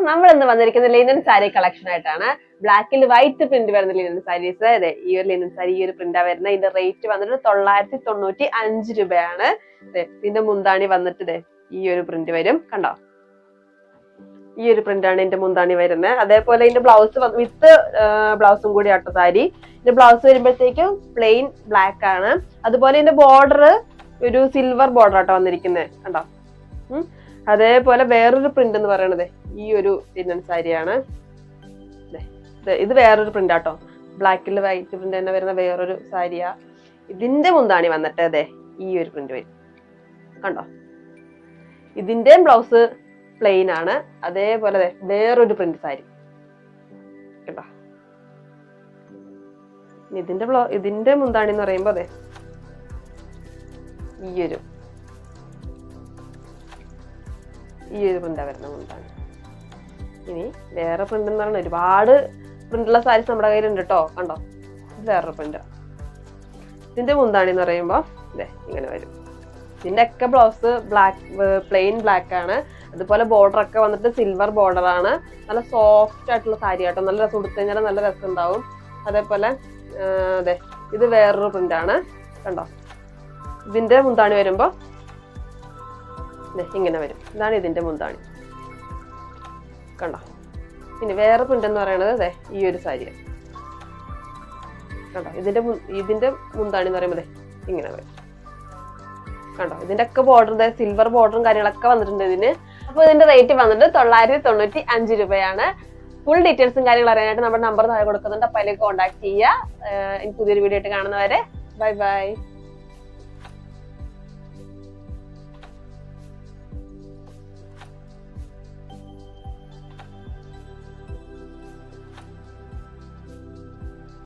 നമ്മൾ ഇന്ന് വന്നിരിക്കുന്ന ലിനൻ സാരി കളക്ഷൻ ആയിട്ടാണ്. ബ്ലാക്കിൽ വൈറ്റ് പ്രിന്റ് വരുന്ന ലിനൻ സാരീസ്. അതെ, ഈ ഒരു ലിനൻ സാരി ഈ ഒരു പ്രിന്റാ വരുന്നത്. ഇതിന്റെ റേറ്റ് വന്നിട്ട് 995 രൂപയാണ്. ഇതിന്റെ മുന്താണി വന്നിട്ട് ഈ ഒരു പ്രിന്റ് വരും. കണ്ടോ, ഈ ഒരു പ്രിന്റ് ആണ് ഇതിന്റെ മുന്താണി വരുന്നത്. അതേപോലെ ഇതിന്റെ ബ്ലൗസ് വിത്ത് ബ്ലൗസും കൂടി ആട്ടോ സാരി. ഇതിന്റെ ബ്ലൗസ് വരുമ്പോഴത്തേക്കും പ്ലെയിൻ ബ്ലാക്ക് ആണ്. അതുപോലെ ഇതിന്റെ ബോർഡർ ഒരു സിൽവർ ബോർഡർ ആട്ടോ വന്നിരിക്കുന്നത്. കണ്ടോ, അതേപോലെ വേറൊരു പ്രിന്റ് എന്ന് പറയണത് ഈ ഒരു ലിനൻ സാരിയാണ്. ഇത് വേറൊരു പ്രിന്റ് ആട്ടോ, ബ്ലാക്കിൽ വൈറ്റ് പ്രിന്റ് തന്നെ വരുന്ന വേറൊരു സാരിയാ. ഇതിന്റെ മുന്താണി വന്നിട്ട് അതെ ഈ ഒരു പ്രിന്റ് വരും. കണ്ടോ, ഇതിന്റെ ബ്ലൗസ് പ്ലെയിൻ ആണ്. അതേപോലെ വേറൊരു പ്രിന്റ് സാരി കേട്ടോ. ഇതിന്റെ മുന്താണി എന്ന് പറയുമ്പോ അതെ ഈ ഒരു പ്രിന്റാ വരുന്ന മുന്താണി. ഇനി വേറെ പ്രിന്റ് എന്ന് പറഞ്ഞാൽ ഒരുപാട് പ്രിന്റുള്ള സാരീസ് നമ്മുടെ കയ്യിലുണ്ട് കേട്ടോ. കണ്ടോ, ഇത് വേറൊരു പ്രിന്റ്. ഇതിന്റെ മുന്താണി എന്ന് പറയുമ്പോ ഇതേ ഇങ്ങനെ വരും. ഇതിന്റെ ഒക്കെ ബ്ലൗസ് പ്ലെയിൻ ബ്ലാക്ക് ആണ്. അതുപോലെ ബോർഡർ ഒക്കെ വന്നിട്ട് സിൽവർ ബോർഡർ ആണ്. നല്ല സോഫ്റ്റ് ആയിട്ടുള്ള സാരി ആട്ടോ. നല്ല രസം, ഉടുത്തു കഴിഞ്ഞാൽ നല്ല രസം ഉണ്ടാവും. അതേപോലെ അതെ ഇത് വേറൊരു പ്രിന്റ് ആണ്. കണ്ടോ, ഇതിന്റെ മുന്താണി വരുമ്പോ ഇങ്ങനെ വരും. ഇതാണ് ഇതിന്റെ മുന്താണി. കണ്ടോ, പിന്നെ വേറെ പ്രിന്റ് എന്ന് പറയുന്നത് അതെ ഈ ഒരു സാരി. കണ്ടോ, ഇതിന്റെ മുന്താണി എന്ന് പറയുമ്പോ ഇങ്ങനെ വരും. കണ്ടോ, ഇതിന്റെ ഒക്കെ ബോർഡർ സിൽവർ ബോർഡറും കാര്യങ്ങളൊക്കെ വന്നിട്ടുണ്ട് ഇതിന്. അപ്പൊ ഇതിന്റെ റേറ്റ് വന്നിട്ട് 995 രൂപയാണ്. ഫുൾ ഡീറ്റെയിൽസും കാര്യങ്ങളും അറിയാനായിട്ട് നമ്മുടെ നമ്പർ താഴെ കൊടുക്കുന്നുണ്ട്. അപ്പൊ അതിലേക്ക് കോൺടാക്ട് ചെയ്യുക. പുതിയൊരു വീഡിയോ ആയിട്ട് കാണുന്നവരെ ബൈ ബൈ.